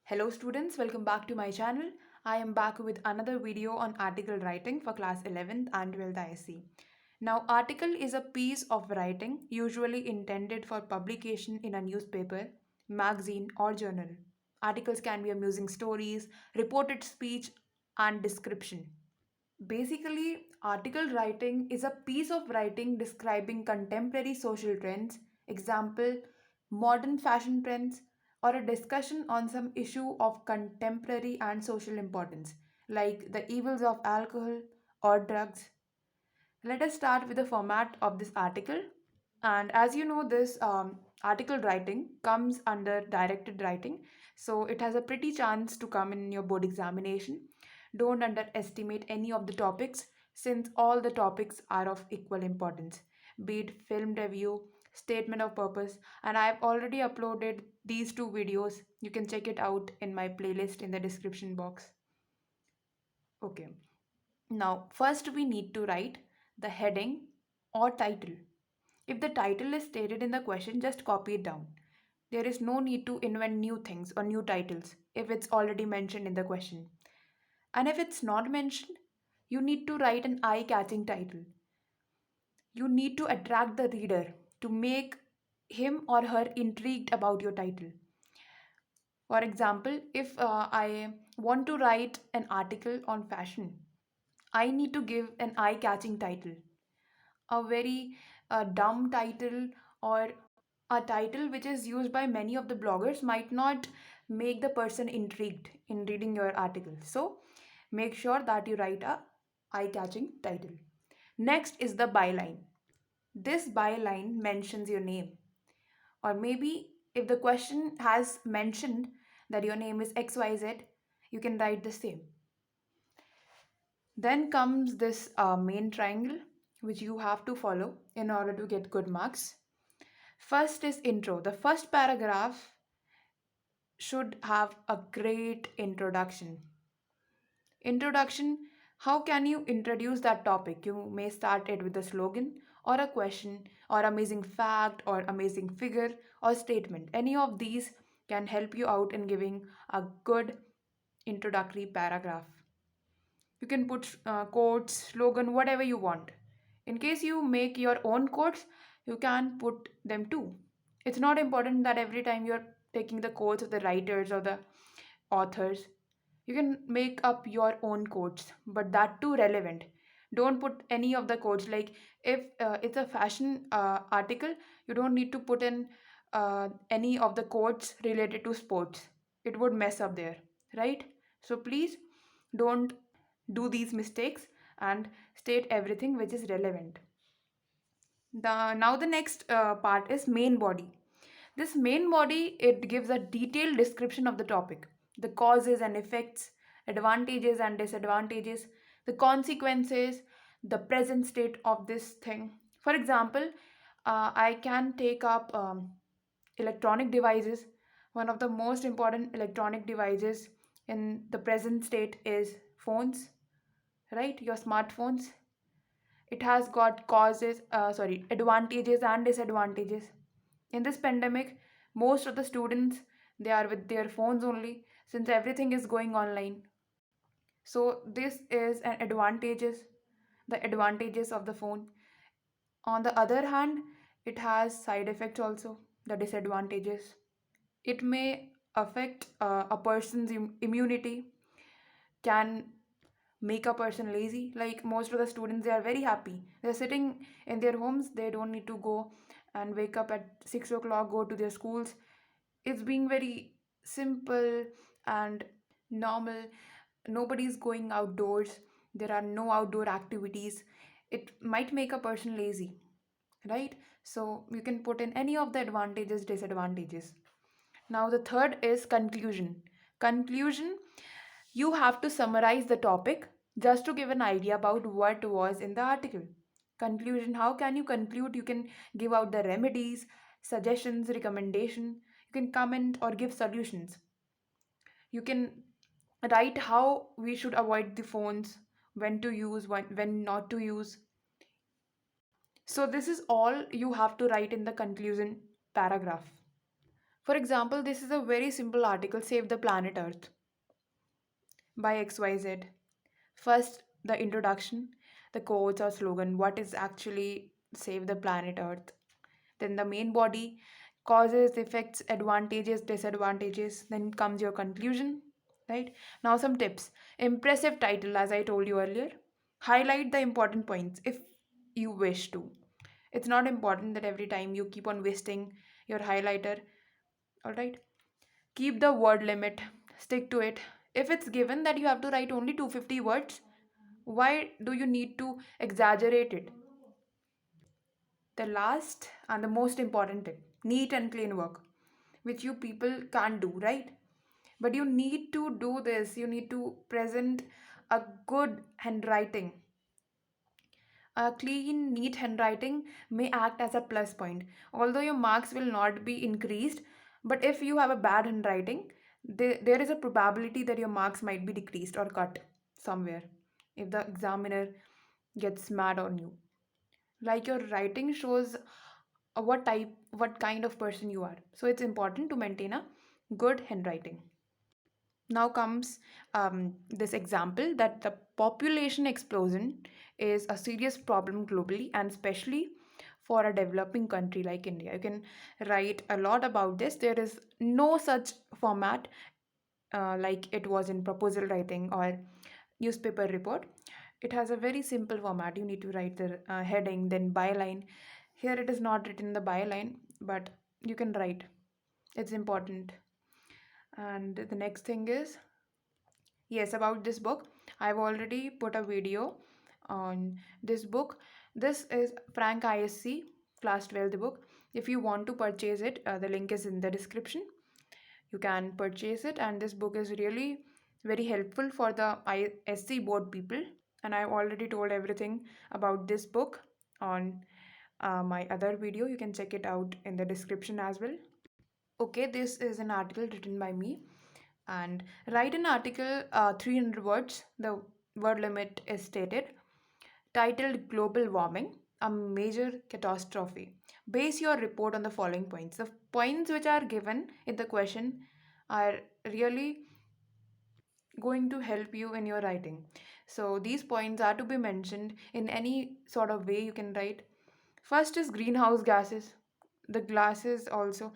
Hello students, welcome back to my channel. I am back with another video on article writing for class 11th and 12th ISC. Now, article is a piece of writing usually intended for publication in a newspaper, magazine or journal. Articles can be amusing stories, reported speech and description. Basically, article writing is a piece of writing describing contemporary social trends, example, modern fashion trends, or a discussion on some issue of contemporary and social importance, like the evils of alcohol or drugs. Let us start with the format of this article. And as you know, this article writing comes under directed writing, so it has a pretty chance to come in your board examination. Don't underestimate any of the topics since all the topics are of equal importance, be it film review, statement of purpose, and I have already uploaded these two videos. You can check it out in my playlist in the description box. Okay, now first we need to write the heading or title. If the title is stated in the question, just copy it down. There is no need to invent new things or new titles if it's already mentioned in the question. And if it's not mentioned, you need to write an eye catching title. You need to attract the reader to make him or her intrigued about your title. For example, if I want to write an article on fashion, I need to give an eye catching title. A very dumb title or a title which is used by many of the bloggers might not make the person intrigued in reading your article. So make sure that you write a eye-catching title. Next is the byline. This byline mentions your name, or maybe if the question has mentioned that your name is XYZ, you can write the same. Then comes this main triangle which you have to follow in order to get good marks. First is intro. The first paragraph should have a great introduction. Introduction, how can you introduce that topic? You may start it with a slogan or a question or amazing fact or amazing figure or statement. Any of these can help you out in giving a good introductory paragraph. You can put quotes, slogan, whatever you want. In case you make your own quotes, you can put them too. It's not important that every time you're taking the quotes of the writers or the authors, you can make up your own quotes, but that too relevant. Don't put any of the quotes. Like if it's a fashion article, you don't need to put in any of the quotes related to sports. It would mess up there, right? So please don't do these mistakes and state everything which is relevant. The next part is main body. This main body, it gives a detailed description of the topic, the causes and effects, advantages and disadvantages, the consequences, the present state of this thing. For example, I can take up electronic devices. One of the most important electronic devices in the present state is phones, right? Your smartphones. It has got advantages and disadvantages. In this pandemic, most of the students, they are with their phones only since everything is going online. So this is an advantages, the advantages of the phone. On the other hand, it has side effects also, the disadvantages. It may affect a person's immunity, can make a person lazy. Like most of the students, they are very happy, they're sitting in their homes, they don't need to go and wake up at 6 o'clock, go to their schools. It's being very simple and normal. Nobody's going outdoors, there are no outdoor activities. It might make a person lazy, right? So you can put in any of the advantages, disadvantages. Now the third is conclusion. Conclusion, you have to summarize the topic just to give an idea about what was in the article. Conclusion, how can you conclude? You can give out the remedies, suggestions, recommendation. You can comment or give solutions. You can write how we should avoid the phones, when to use, when not to use. So this is all you have to write in the conclusion paragraph. For example, this is a very simple article, Save the Planet Earth by XYZ. First, the introduction, the quotes or slogan, what is actually Save the Planet Earth. Then the main body, causes, effects, advantages, disadvantages. Then comes your conclusion, right? Now, some tips. Impressive title, as I told you earlier. Highlight the important points if you wish to. It's not important that every time you keep on wasting your highlighter, all right? Keep the word limit, stick to it. If it's given that you have to write only 250 words, why do you need to exaggerate it? The last and the most important tip, neat and clean work, which you people can't do, right? But you need to do this, you need to present a good handwriting. A clean, neat handwriting may act as a plus point. Although your marks will not be increased, but if you have a bad handwriting, there is a probability that your marks might be decreased or cut somewhere if the examiner gets mad on you. Like your writing shows what kind of person you are. So it's important to maintain a good handwriting. Now comes this example that the population explosion is a serious problem globally and especially for a developing country like India. You can write a lot about this. There is no such format like it was in proposal writing or newspaper report. It has a very simple format. You need to write the heading, then byline. Here it is not written in the byline, but you can write. It's important. And the next thing is, yes, about this book. I've already put a video on this book. This is Frank ISC Class 12 the book. If you want to purchase it, the link is in the description. You can purchase it, and this book is really very helpful for the ISC board people. And I've already told everything about this book on my other video. You can check it out in the description as well. Okay, this is an article written by me, and write an article 300 words. The word limit is stated, titled Global Warming, a Major Catastrophe. Base your report on the following points. The points which are given in the question are really going to help you in your writing. So these points are to be mentioned in any sort of way you can write. First is greenhouse gases, the glasses also.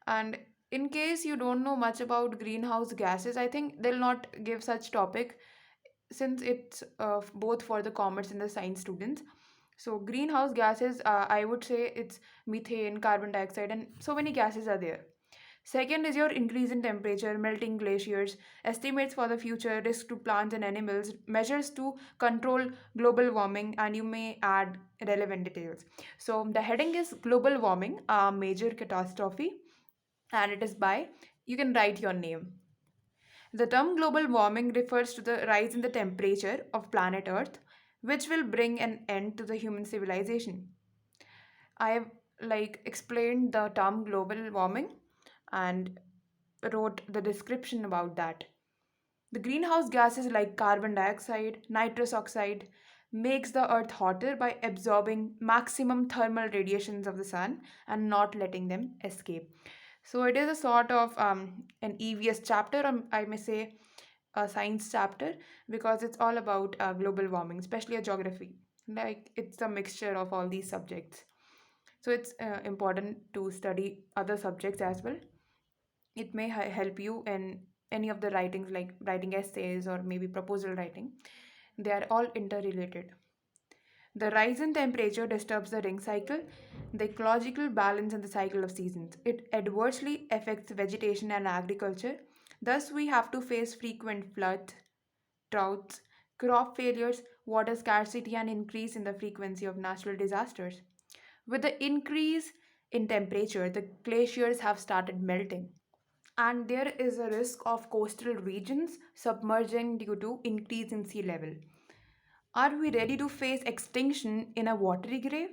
And in case you don't know much about greenhouse gases, I think they'll not give such topic since it's both for the commerce and the science students. So greenhouse gases, I would say it's methane, carbon dioxide, and so many gases are there. Second is your increase in temperature, melting glaciers, estimates for the future, risk to plants and animals, measures to control global warming, and you may add relevant details. So the heading is Global Warming, a Major Catastrophe, and it is by, you can write your name. The term global warming refers to the rise in the temperature of planet Earth, which will bring an end to the human civilization. I have explained the term global warming and wrote the description about that. The greenhouse gases like carbon dioxide, nitrous oxide makes the earth hotter by absorbing maximum thermal radiations of the sun and not letting them escape. So it is a sort of an EVS chapter, or I may say a science chapter, because it's all about global warming, especially a geography. Like it's a mixture of all these subjects. So it's important to study other subjects as well. It may help you in any of the writings, like writing essays or maybe proposal writing. They are all interrelated. The rise in temperature disturbs the ring cycle, the ecological balance in the cycle of seasons. It adversely affects vegetation and agriculture. Thus, we have to face frequent floods, droughts, crop failures, water scarcity, and increase in the frequency of natural disasters. With the increase in temperature, the glaciers have started melting, and there is a risk of coastal regions submerging due to increase in sea level. Are we ready to face extinction in a watery grave?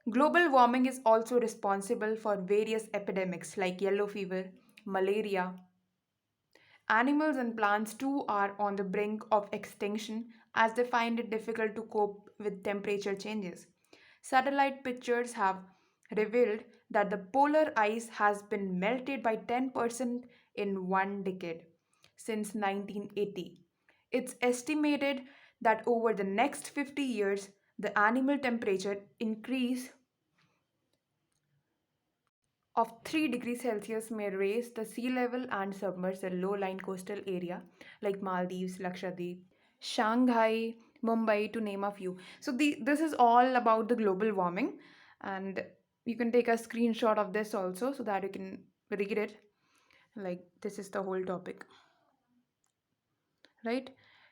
Global warming is also responsible for various epidemics like yellow fever, malaria. Animals and plants too are on the brink of extinction as they find it difficult to cope with temperature changes. Satellite pictures have revealed that the polar ice has been melted by 10% in 1 decade since 1980. It's estimated that over the next 50 years, the animal temperature increase of 3 degrees Celsius may raise the sea level and submerge the low-lying coastal area like Maldives, Lakshadweep, Shanghai, Mumbai, to name a few. So this is all about the global warming, and you can take a screenshot of this also so that you can read it. Like this is the whole topic, right?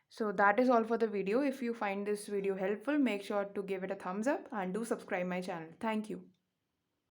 So that is all for the video. If you find this video helpful, make sure to give it a thumbs up and do subscribe my channel. Thank you.